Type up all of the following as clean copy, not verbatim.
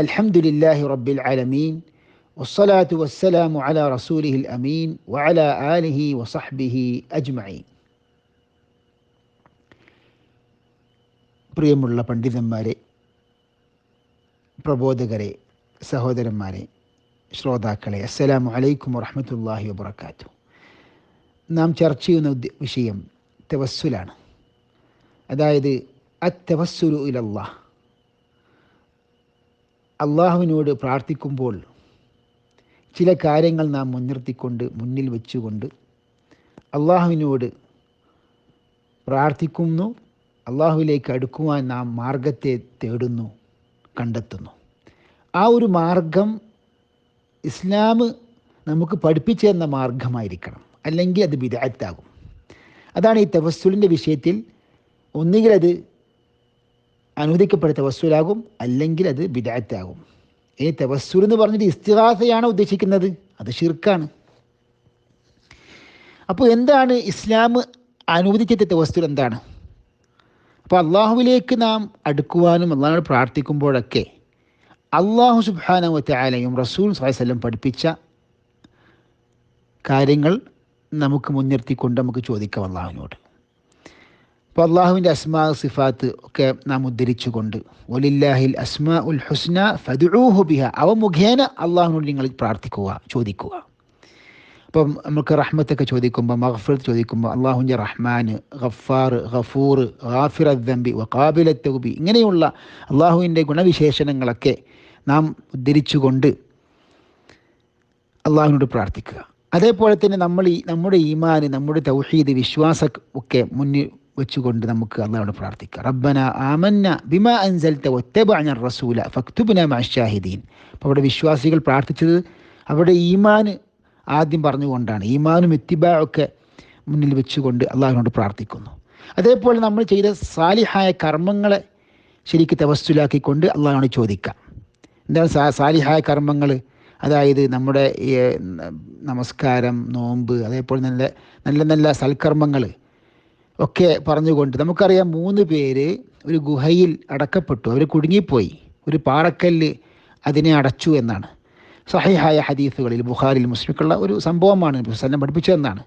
അൽഹംദുലില്ലാഹി റബ്ബിൽ ആലമീൻ വസ്സലാത്തു വസ്സലാമു അലാ റസൂലിഹിൽ അമീൻ വഅലാ ആലിഹി വസഹ്ബിഹി അജ്മഈൻ. പ്രിയമുള്ള പണ്ഡിതന്മാരെ, പ്രബോധകരെ, സഹോദരന്മാരെ, ശ്രോതാക്കളെ, അസ്സലാമു അലൈക്കും വറഹ്മത്തുള്ളാഹി വബറകാതുഹു. നാം ചർച്ച ചെയ്യുന്ന വിഷയം തവസ്സുലാണ്. അതായത് അത്തവസ്സുലു ഇലല്ലാഹ്, അള്ളാഹുവിനോട് പ്രാർത്ഥിക്കുമ്പോൾ ചില കാര്യങ്ങൾ നാം മുന്നിൽ വെച്ചുകൊണ്ട് അള്ളാഹുവിനോട് പ്രാർത്ഥിക്കുന്നു, അള്ളാഹുവിലേക്ക് അടുക്കുവാൻ നാം മാർഗത്തെ തേടുന്നു, കണ്ടെത്തുന്നു. ആ ഒരു മാർഗം ഇസ്ലാം നമുക്ക് പഠിപ്പിച്ചു തന്ന മാർഗമായിരിക്കണം, അല്ലെങ്കിൽ അത് ബിദ്അത്താകും. അതാണ് ഈ തവസ്സുലിൻ്റെ വിഷയത്തിൽ. ഒന്നുകിൽ അത് അനുവദിക്കപ്പെട്ട തവസ്സുലാകും, അല്ലെങ്കിൽ അത് ബിദ്അത്താകും. ഈ തവസ്സുൽ എന്ന് പറഞ്ഞിട്ട് ഇസ്തിഗാസയാണോ ഉദ്ദേശിക്കുന്നത്? അത് ശിർക്കാണ്. അപ്പോൾ എന്താണ് ഇസ്ലാം അനുവദിച്ച തവസ്സുൽ? എന്താണ്? അപ്പോൾ അള്ളാഹുവിലേക്ക് നാം അടുക്കുവാനും അള്ളാഹുവിനോട് പ്രാർത്ഥിക്കുമ്പോഴൊക്കെ അള്ളാഹു സുബ്ഹാനഹു വ തആലയും റസൂൽ സ്വല്ലല്ലാഹു അലൈഹി വസല്ലം പഠിപ്പിച്ച കാര്യങ്ങൾ നമുക്ക് മുൻനിർത്തിക്കൊണ്ട് നമുക്ക് ചോദിക്കാം അള്ളാഹുവിനോട്. അപ്പോൾ അള്ളാഹുവിൻ്റെ അസ്മാ സിഫാത്ത് ഒക്കെ നാം ഉദ്ധരിച്ചുകൊണ്ട് വലില്ലാഹിൽ അസ്മാ ഉൽ ഹുസ്ന ഫദ്ഉഹു ബിഹ, അവ മുഖേന അള്ളാഹുവിനോട് നിങ്ങൾ പ്രാർത്ഥിക്കുക, ചോദിക്കുക. അപ്പം നമുക്ക് റഹ്മത്തൊക്കെ ചോദിക്കുമ്പോൾ, മഗ്ഫിറത്ത് ചോദിക്കുമ്പോൾ അള്ളാഹുവിൻ്റെ റഹ്മാൻ, ഗഫാർ, ഗഫൂർ, ഗാഫിർ അദ്ദംബി വഖാബില തൗബി, ഇങ്ങനെയുള്ള അള്ളാഹുവിൻ്റെ ഗുണവിശേഷണങ്ങളൊക്കെ നാം ഉദ്ധരിച്ചുകൊണ്ട് അള്ളാഹുവിനോട് പ്രാർത്ഥിക്കുക. അതേപോലെ തന്നെ നമ്മുടെ ഈമാൻ, നമ്മുടെ തൗഹീദ്, വിശ്വാസം ഒക്കെ മുന്നിൽ വെച്ചുകൊണ്ട് നമുക്ക് അള്ളാഹുവോട് പ്രാർത്ഥിക്കാം. റബ്ബന ആമന്ന ബിമാ അൻസൽത വത്തബഅന റസൂല ഫക്തുബ്നാ മഅ ശാഹിദീൻ. അപ്പോൾ അവിടെ വിശ്വാസികൾ പ്രാർത്ഥിച്ചത് അവരുടെ ഈമാൻ ആദ്യം പറഞ്ഞുകൊണ്ടാണ്. ഈമാനും ഇത്തിബാഉം മുന്നിൽ വെച്ചുകൊണ്ട് അള്ളാഹുവിനോട് പ്രാർത്ഥിക്കുന്നു. അതേപോലെ നമ്മൾ ചെയ്ത സാലിഹായ കർമ്മങ്ങളെ ശരിക്ക് തവസ്സുലാക്കിക്കൊണ്ട് അള്ളാഹുവിനോട് ചോദിക്കാം. എന്താണ് സാലിഹായ കർമ്മങ്ങൾ? അതായത് നമ്മുടെ നമസ്കാരം, നോമ്പ്, അതേപോലെ നല്ല നല്ല സൽക്കർമ്മങ്ങൾ ഒക്കെ പറഞ്ഞുകൊണ്ട്. നമുക്കറിയാം 3 പേര് ഒരു ഗുഹയിൽ അടക്കപ്പെട്ടു, അവർ കുടുങ്ങിപ്പോയി, ഒരു പാറക്കല്ല് അതിനെ അടച്ചു എന്നാണ് സഹീഹായ ഹദീസുകളിൽ, ബുഖാരിയിൽ, മുസ്ലിമുള്ള ഒരു സംഭവമാണ്, വസല്ലം പഠിപ്പിച്ചതെന്നാണ്.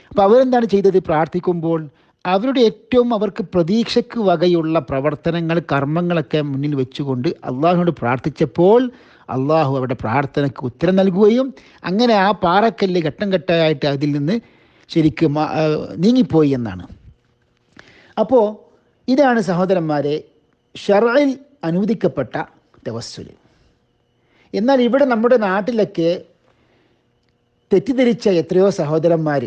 അപ്പോൾ അവരെന്താണ് ചെയ്തത്? പ്രാർത്ഥിക്കുമ്പോൾ അവരുടെ ഏറ്റവും അവർക്ക് പ്രതീക്ഷയ്ക്ക് വകയുള്ള പ്രവർത്തനങ്ങൾ, കർമ്മങ്ങളൊക്കെ മുന്നിൽ വെച്ചുകൊണ്ട് അള്ളാഹുവിനോട് പ്രാർത്ഥിച്ചപ്പോൾ അള്ളാഹു അവരുടെ പ്രാർത്ഥനയ്ക്ക് ഉത്തരം നൽകുകയും അങ്ങനെ ആ പാറക്കല്ല് ഘട്ടം ഘട്ടമായിട്ട് അതിൽ നിന്ന് ശരിക്കും നീങ്ങിപ്പോയി എന്നാണ്. അപ്പോൾ ഇതാണ് സഹോദരന്മാരെ ശർഇൽ അനുവദിക്കപ്പെട്ട തവസ്സുൽ. എന്നാൽ ഇവിടെ നമ്മുടെ നാട്ടിലൊക്കെ തെറ്റിദ്ധരിച്ച എത്രയോ സഹോദരന്മാർ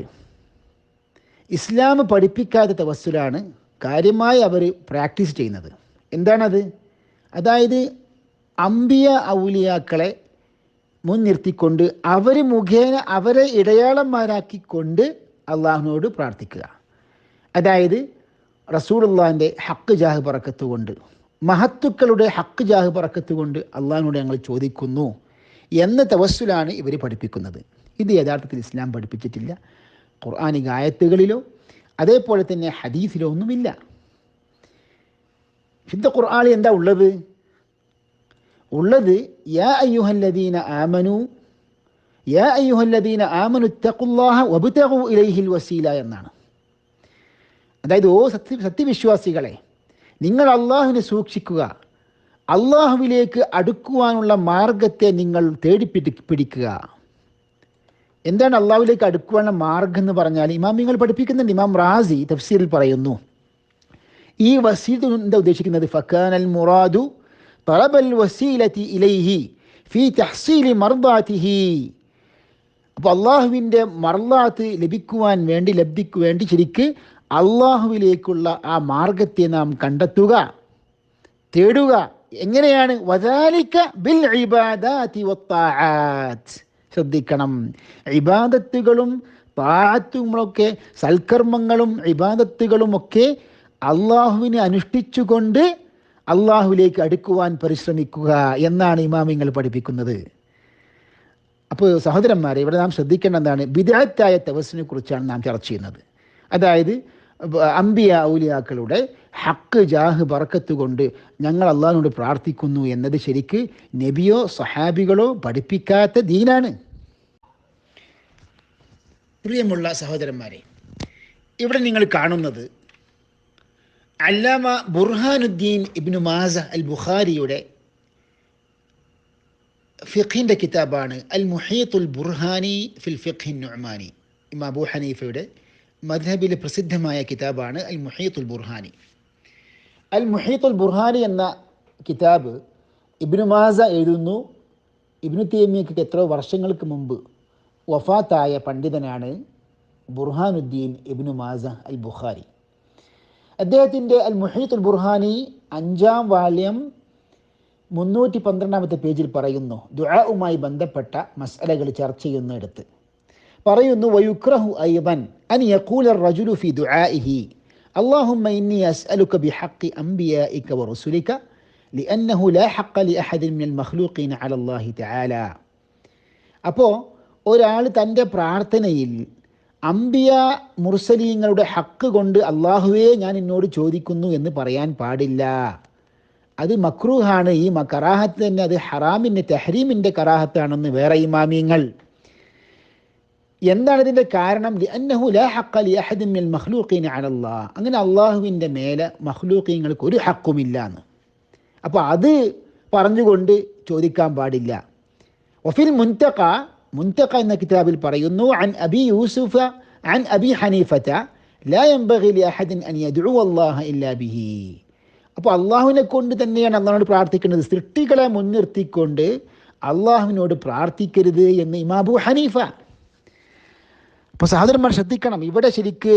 ഇസ്ലാം പഠിപ്പിക്കാത്ത തവസ്സുലാണ് കാര്യമായി അവർ പ്രാക്ടീസ് ചെയ്യുന്നത്. എന്താണത്? അതായത് അമ്പിയ ഔലിയാക്കളെ മുൻനിർത്തിക്കൊണ്ട് അവർ മുഖേന അവരെ ഇടയാളന്മാരാക്കിക്കൊണ്ട് അള്ളാഹുവിനോട് പ്രാർത്ഥിക്കുക. അതായത് റസൂലുള്ളാഹിൻ്റെ ഹക്ക് ജാഹ് ബറക്കത്ത് കൊണ്ട്, മഹത്തുക്കളുടെ ഹക്ക് ജാഹ് ബറക്കത്ത് കൊണ്ട് അള്ളാഹുവിനോട് ഞങ്ങൾ ചോദിക്കുന്നു എന്ന തവസ്സുലാണ് ഇവർ പഠിപ്പിക്കുന്നത്. ഇത് യഥാർത്ഥത്തിൽ ഇസ്ലാം പഠിപ്പിച്ചിട്ടില്ല. ഖുർആനിക ആയത്തുകളിലോ അതേപോലെ തന്നെ ഹദീസിലോ ഒന്നുമില്ല. ശുദ്ധ ഖുർആനിൽ എന്താ ഉള്ളത്? യാ അയ്യുഹല്ലദീന ആമനു ഇത്തഖുല്ലാഹ വബ്തഗൂ ഇലൈഹിൽ വസീല എന്നാണ്. അതായത് ഓ സത്യവിശ്വാസികളെ, നിങ്ങൾ അള്ളാഹുവിനെ സൂക്ഷിക്കുക, അള്ളാഹുവിലേക്ക് അടുക്കുവാനുള്ള മാർഗത്തെ നിങ്ങൾ പിടിക്കുക. എന്താണ് അള്ളാഹുവിലേക്ക് അടുക്കുവാനുള്ള മാർഗം എന്ന് പറഞ്ഞാൽ ഇമാമിങ്ങൾ പഠിപ്പിക്കുന്നുണ്ട്. ഇമാം റാസി തഫ്സീറിൽ പറയുന്നു, ഈ വസീല എന്താ ഉദ്ദേശിക്കുന്നത്? ഫകാനൽ മുറാദു തലബൽ വസീലതി ഇലൈഹി ഫീ തഹ്സീലി മർദാതിഹി. അപ്പോൾ അള്ളാഹുവിൻ്റെ മർദാത്ത് ലബ്ധിക്ക് വേണ്ടി ശരിക്ക് അള്ളാഹുവിലേക്കുള്ള ആ മാർഗത്തെ നാം കണ്ടെത്തുക, തേടുക. എങ്ങനെയാണ്? വദാലിക ബിൽ ഇബാദാതി വത്താആത്ത്. ശ്രദ്ധിക്കണം, ഇബാദത്തുകളും താഅത്തുകളൊക്കെ, സൽക്കർമ്മങ്ങളും ഇബാദത്തുകളുമൊക്കെ അള്ളാഹുവിനെ അനുഷ്ഠിച്ചുകൊണ്ട് അള്ളാഹുവിലേക്ക് അടുക്കുവാൻ പരിശ്രമിക്കുക എന്നാണ് ഇമാമിങ്ങൾ പഠിപ്പിക്കുന്നത്. അപ്പോൾ സഹോദരന്മാരെ, ഇവിടെ നാം ശ്രദ്ധിക്കേണ്ട എന്താണ്? ബിദ്അത്തായ തവസ്സുലിനെ കുറിച്ചാണ് നാം ചർച്ച ചെയ്യുന്നത്. അതായത് അംബിയ ഔലിയാക്കളുടെ ഹക്ക് ജാഹ് ബറക്കത്ത് കൊണ്ട് ഞങ്ങൾ അള്ളാഹിനോട് പ്രാർത്ഥിക്കുന്നു എന്നത് ശരിക്ക് നബിയോ സഹാബികളോ പഠിപ്പിക്കാത്ത ദീനാണ്. പ്രിയമുള്ള സഹോദരന്മാരെ, ഇവിടെ നിങ്ങൾ കാണുന്നത് അല്ലാമ ബുർഹാനുദ്ദീൻ ഇബ്നു മാസ അൽ ബുഖാരിയുടെ ഫിഖിൻ്റെ കിതാബാണ് അൽ മുഹീത്തുൽ ബുർഹാനി ഫിൽ ഫിഖ്ഹിൻ നുഅ്മാനി. ഇമാം അബൂ ഹനീഫയുടെ മദ്ഹബിലെ പ്രസിദ്ധമായ കിതാബാണ് അൽ മുഹീത്തുൽ ബുർഹാനി. അൽ മുഹീത്തുൽ ബുർഹാനി എന്ന കിതാബ് ഇബ്നു മാസ എഴുതുന്നു. ഇബ്നു തൈമിയ്യക്ക് എത്രയോ വർഷങ്ങൾക്ക് മുമ്പ് വഫാത്തായ പണ്ഡിതനാണ് ബുർഹാനുദ്ദീൻ ഇബ്നു മാസ അൽ ബുഖാരി. അദ്ദേഹത്തിൻ്റെ അൽ മുഹീത്തുൽ ബുർഹാനി 5-ാം വാള്യം 312-ാമത്തെ പേജിൽ പറയുന്നു, ദുആഉമായി ബന്ധപ്പെട്ട മസ്അലകൾ ചർച്ച ചെയ്യുന്നിടത്ത് പറയുന്നു, വയുക്റഹു അയ്ദൻ അൻ യഖൂല അർറജുലു ഫി ദുആഇഹി അല്ലാഹുമ്മ ഇന്നി അസ്അലുക ബിഹഖി അംബിയാഇക വറസുലിക ലിഅന്നഹു ലാ ഹഖ്ഖ ലിഅഹദിൻ മിനൽ മഖ്ലൂഖീന അലല്ലാഹി തആല. അപ്പോൾ ഒരാൾ തൻ്റെ പ്രാർത്ഥനയിൽ അംബിയ മുർസലീങ്ങളുടെ ഹക്ക് കൊണ്ട് അള്ളാഹുവേ ഞാൻ എന്നോട് ചോദിക്കുന്നു എന്ന് പറയാൻ പാടില്ല. അത് മക്രൂഹാണ്. ഈ കറാഹത്ത് തന്നെ അത് ഹറാമിൻ്റെ തെഹ്രീമിൻ്റെ കറാഹത്താണെന്ന് വേറെ ഇമാമിയങ്ങൾ. എന്താണ് ഇതിൻ്റെ കാരണം? ലിഅന്നഹു ലാ ഹഖ്ഖ ലിഅഹദിൻ മിനൽ മഖ്ലൂഖീന അലല്ലാഹ്. അങ്ങനെ അള്ളാഹുവിൻ്റെ മേലെ മഖ്ലൂഖീങ്ങൾക്ക് ഒരു ഹക്കുമില്ല എന്ന്. അപ്പോൾ അത് പറഞ്ഞുകൊണ്ട് ചോദിക്കാൻ പാടില്ല. വഫിൽ മുൻതഖ എന്ന കിതാബിൽ പറയുന്നു, അൻ അബി യൂസുഫ അൻ അബി ഹനീഫത ലാ യൻബഗി ലിഅഹദിൻ അൻ യദ്ഉ അല്ലാഹ ഇല്ലാ ബിഹി. അപ്പോൾ അള്ളാഹുവിനെ കൊണ്ട് തന്നെയാണ് അള്ളാഹുവിനോട് പ്രാർത്ഥിക്കുന്നത്. സൃഷ്ടികളെ മുൻനിർത്തിക്കൊണ്ട് അള്ളാഹുവിനോട് പ്രാർത്ഥിക്കരുത് എന്ന് ഇമാം അബൂ ഹനീഫ. അപ്പോൾ സഹോദരന്മാർ ശ്രദ്ധിക്കണം, ഇവിടെ ശരിക്ക്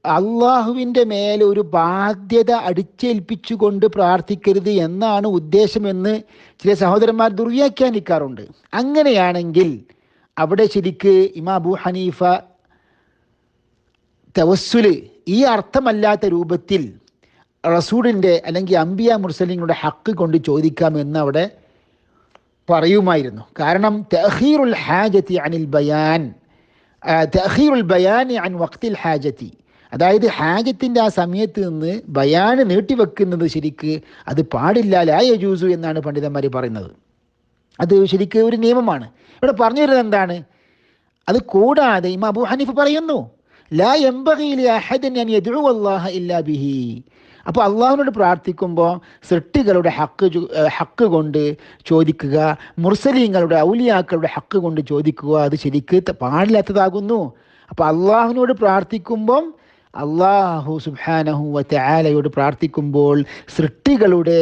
അള്ളാഹുവിൻ്റെ മേലെ ഒരു ബാധ്യത അടിച്ചേൽപ്പിച്ചുകൊണ്ട് പ്രാർത്ഥിക്കരുത് എന്നാണ് ഉദ്ദേശമെന്ന് ചില സഹോദരന്മാർ ദുർവ്യാഖ്യാനിക്കാറുണ്ട്. അങ്ങനെയാണെങ്കിൽ അവിടെ ശരിക്ക് ഇമാം അബൂ ഹനീഫ തവസ്സുല് ഈ അർത്ഥമല്ലാത്ത രൂപത്തിൽ റസൂലിൻ്റെ അല്ലെങ്കിൽ അംബിയ മുർസലിങ്ങളുടെ ഹക്ക് കൊണ്ട് ചോദിക്കാമെന്ന് അവിടെ പറയുമായിരുന്നു. കാരണം തഅഖീറുൽ ഹാജത്തി അനിൽ ബയാൻ, തഅഖീറുൽ ബയാനി അൻ വഖ്തിൽ ഹാജത്തി, അതായത് ഹാജത്തിൻ്റെ ആ സമയത്ത് നിന്ന് ബയാന് നീട്ടിവെക്കുന്നത് ശരിക്ക് അത് പാടില്ല, ലാ യജൂസു എന്നാണ് പണ്ഡിതന്മാർ പറയുന്നത്. അത് ശരിക്ക് ഒരു നിയമമാണ്. ഇവിടെ പറഞ്ഞു വരുന്നത് എന്താണ്? അത് കൂടാതെ ഇമാം അബൂ ഹനീഫ പറയുന്നു, ലാ യൻബഗി ലിഅഹദിൻ അൻ യദ്ഉ അല്ലാഹ ഇല്ലാ ബിഹി. അപ്പോൾ അള്ളാഹുവിനോട് പ്രാർത്ഥിക്കുമ്പോൾ സൃഷ്ടികളുടെ ഹക്ക് കൊണ്ട് ചോദിക്കുക, മുർസലീങ്ങളുടെ ഔലിയാക്കളുടെ ഹക്ക് കൊണ്ട് ചോദിക്കുക, അത് ശരിക്ക് പാടില്ലാത്തതാകുന്നു. അപ്പോൾ അള്ളാഹുവിനോട് പ്രാർത്ഥിക്കുമ്പം അള്ളാഹു സുബ്ഹാനഹു വ തആലയോട് പ്രാർത്ഥിക്കുമ്പോൾ സൃഷ്ടികളുടെ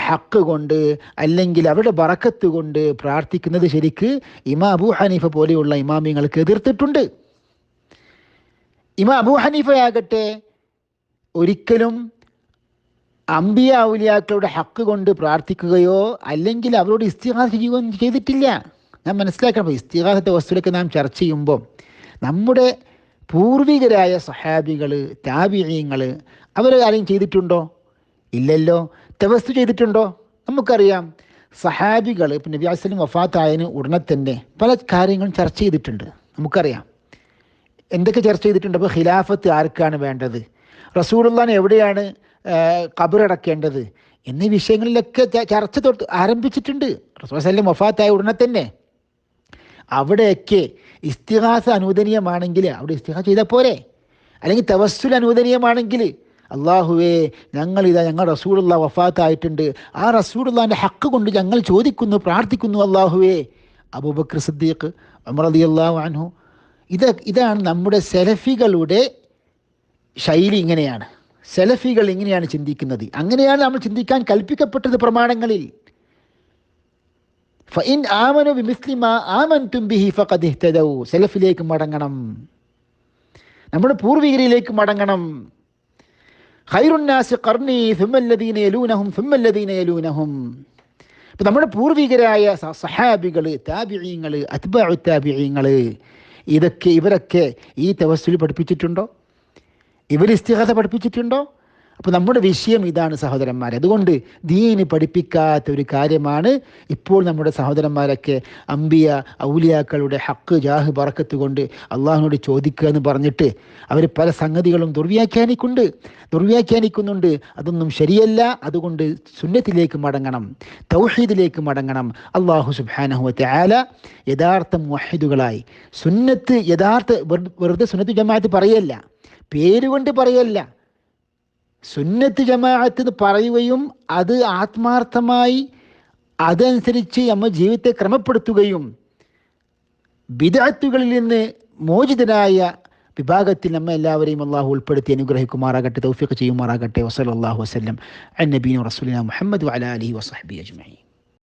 ഹക്ക് കൊണ്ട് അല്ലെങ്കിൽ അവരുടെ ബറക്കത്ത് കൊണ്ട് പ്രാർത്ഥിക്കുന്നത് ശരിക്ക് ഇമാം അബൂ ഹനീഫ പോലെയുള്ള ഇമാമിങ്ങൾക്ക് എതിർത്തിട്ടുണ്ട്. ഇമാം അബൂ ഹനീഫയാകട്ടെ ഒരിക്കലും അംബിയ ഔലിയാക്കളുടെ ഹക്ക് കൊണ്ട് പ്രാർത്ഥിക്കുകയോ അല്ലെങ്കിൽ അവരോട് ഇസ്തിഗാസ ചെയ്യുകയോ ചെയ്തിട്ടില്ല. നാം മനസ്സിലാക്കണം, ഇസ്തിഗാസത്തെ വസ്തുലൊക്കെ നാം ചർച്ച ചെയ്യുമ്പോൾ നമ്മുടെ പൂർവികരായ സഹാബികൾ, താബിഈങ്ങൾ അവർ ആരെയും ചെയ്തിട്ടുണ്ടോ? ഇല്ലല്ലോ. തവസ്സു ചെയ്തിട്ടുണ്ടോ? നമുക്കറിയാം സഹാബികൾ ഇപ്പം നബി അലൈഹി വസല്ലം വഫാത്തായതിന് ഉടനെ തന്നെ പല കാര്യങ്ങളും ചർച്ച ചെയ്തിട്ടുണ്ട്. നമുക്കറിയാം എന്തൊക്കെ ചർച്ച ചെയ്തിട്ടുണ്ട്. അപ്പോൾ ഖിലാഫത്ത് ആർക്കാണ് വേണ്ടത്, റസൂലുള്ളാഹിനെ എവിടെയാണ് ഖബറടക്കേണ്ടത് എന്നീ വിഷയങ്ങളിലൊക്കെ ചർച്ച ആരംഭിച്ചിട്ടുണ്ട്. റസൂൽ സല്ലല്ലാഹു അലൈഹി വസല്ലം വഫാത്തായ ഉടനെ തന്നെ അവിടെയൊക്കെ ഇസ്തിഗാസ അനുവദനീയമാണെങ്കിൽ അവിടെ ഇസ്തിഗാസ ചെയ്താൽ പോരെ? അല്ലെങ്കിൽ തവസ്സുൽ അനുവദനീയമാണെങ്കിൽ അള്ളാഹുവേ ഞങ്ങൾ റസൂലുള്ളാഹി വഫാത്തായിട്ടുണ്ട്, ആ റസൂലുള്ളാഹിൻ്റെ ഹക്ക് കൊണ്ട് ഞങ്ങൾ ചോദിക്കുന്നു, പ്രാർത്ഥിക്കുന്നു അള്ളാഹുവേ. അബൂബക്കർ സിദ്ദീഖ്, ഉമർ റളിയല്ലാഹു അൻഹു, ഇതാണ് നമ്മുടെ സലഫികളുടെ ശൈലി. ഇങ്ങനെയാണ് സലഫികൾ ഇങ്ങനെയാണ് ചിന്തിക്കുന്നത്. അങ്ങനെയാണ് നമ്മൾ ചിന്തിക്കാൻ കൽപ്പിക്കപ്പെട്ടത് പ്രമാണങ്ങളിൽ. ഫഇൻ ആമനു ബിമിസ്ലി മാ ആമൻതും ബിഹി ഫഖദ് ഇഹ്തദൗ. സലഫിലേക്ക് മടങ്ങണം, നമ്മുടെ പൂർവികരിലേക്ക് മടങ്ങണം. ഖൈറുൻ നാസി ഖർനി സുമ്മല്ലദീന യലൂനഹും സുമ്മല്ലദീന യലൂനഹും. ഇപ്പം നമ്മുടെ പൂർവികരായ സഹാബികൾ, താബിഈങ്ങൾ, അത്ബാഉ താബിഈങ്ങൾ, ഇവരൊക്കെ ഈ തവസ്സുൽ പഠിപ്പിച്ചിട്ടുണ്ടോ? ഇവർ ഇസ്തിഗാസ പഠിപ്പിച്ചിട്ടുണ്ടോ? അപ്പോൾ നമ്മുടെ വിഷയം ഇതാണ് സഹോദരന്മാരെ. അതുകൊണ്ട് ദീന് പഠിപ്പിക്കാത്ത ഒരു കാര്യമാണ് ഇപ്പോൾ നമ്മുടെ സഹോദരന്മാരൊക്കെ അമ്പിയ ഔലിയാക്കളുടെ ഹക്ക് ജാഹ് ബറക്കത്ത് കൊണ്ട് അള്ളാഹുവിനോട് ചോദിക്കുക എന്ന് പറഞ്ഞിട്ട് അവർ പല സംഗതികളും ദുർവ്യാഖ്യാനിക്കുന്നുണ്ട്. അതൊന്നും ശരിയല്ല. അതുകൊണ്ട് സുന്നത്തിലേക്ക് മടങ്ങണം, തൗഹീദിലേക്ക് മടങ്ങണം. അള്ളാഹു സുബ്ഹാനഹു വ തആല യഥാർത്ഥ മുവഹിദുകളായി സുന്നത്ത് വെറുതെ സുന്നത്ത് ജമാഅത്ത് പറയല്ല, പേരുകൊണ്ട് പറയല്ല. സുന്നത്ത് ജമാഅത്ത് എന്ന് പറയുകയും അത് ആത്മാർത്ഥമായി അതനുസരിച്ച് നമ്മൾ ജീവിതത്തെ ക്രമപ്പെടുത്തുകയും ബിദ്അത്തുകളിൽ നിന്ന് മോചിതനായ വിഭാഗത്തിൽ നമ്മെ എല്ലാവരെയും അള്ളാഹു ഉൾപ്പെടുത്തി അനുഗ്രഹിക്കുമാറാകട്ടെ, തൗഫീഖ് ചെയ്യുമാറാകട്ടെ. വസല്ലല്ലാഹു വസല്ലം അൻ നബിയിന റസൂലിന മുഹമ്മദ് വഅലാ ആലിഹി വസഹ്ബിഹി അജ്മഈൻ.